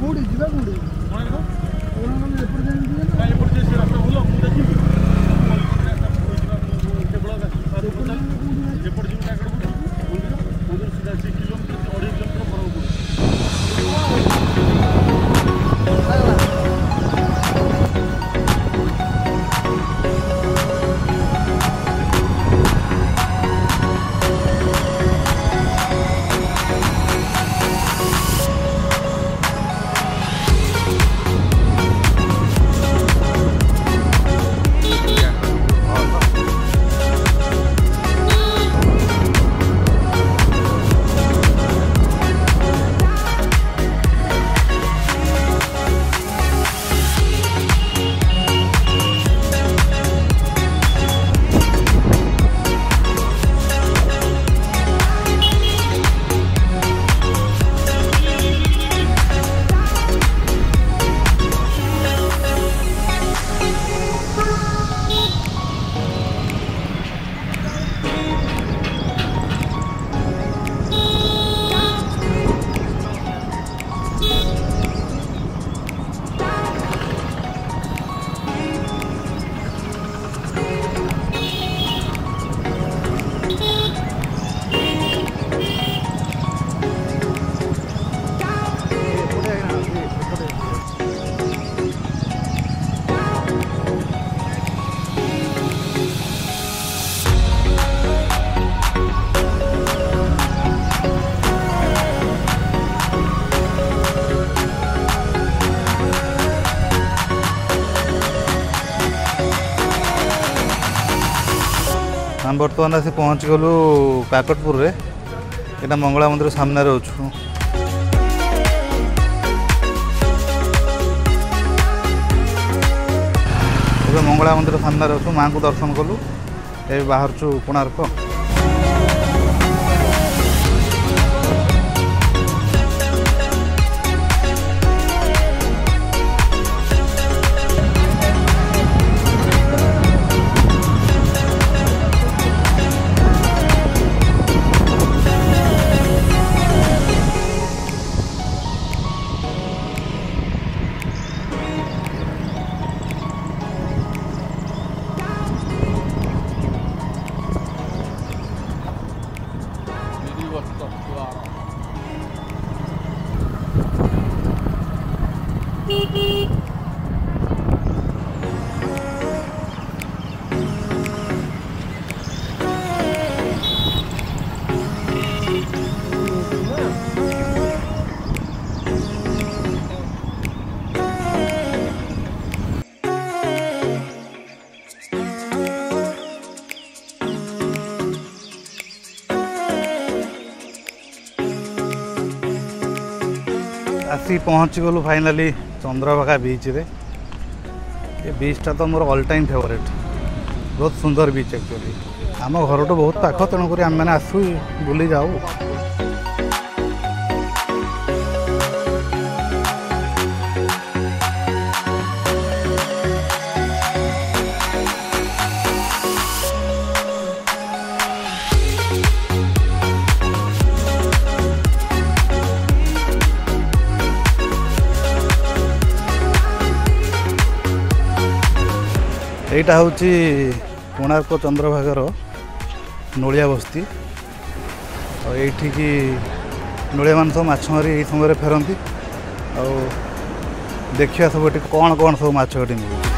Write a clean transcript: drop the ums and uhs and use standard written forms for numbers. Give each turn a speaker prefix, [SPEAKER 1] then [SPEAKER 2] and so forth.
[SPEAKER 1] कोड़ी जीवा कोड़ी कोण एपड़ जाई दिए ना
[SPEAKER 2] एपड़ जे रास्ता बोलो मु देखि एपड़ जी का कड़ बोल सीधा 6 किलोमीटर 2.5 किलोमीटर हम बर्तमान आसी पहुँच गलु काकटपुर रे यहाँ मंगला मंदिर सामने अच्छु मंगला मंदिर सामने अच्छु माँ को दर्शन कलु ए बाहर छु कोणार्क आसी पहुँच गलु फाइनाली चंद्रभागा बीच रे ये बीचटा तो मोर ऑल टाइम फेवरेट बहुत सुंदर बीच एक्चुअली आम घर तो बहुत पाख तेणुक आम मैंने आसू बुली जाऊ এইটা হচ্ছে কোଣାର୍କ ଚନ୍ଦ୍ରଭାଗାର ନୋଳିଆ ବସ୍ତି ଆଉ ଏଇଠିକି ନୋଳିଆ ମାନେ ସବୁ ମାଛ ମାରି ଏଇ ସମୟରେ ଫେରନ୍ତି ଆଉ ଦେଖିବା ସବୁ ଏଠି କ'ଣ କ'ଣ ସବୁ ମାଛ ଏଠି ମିଳୁଛି।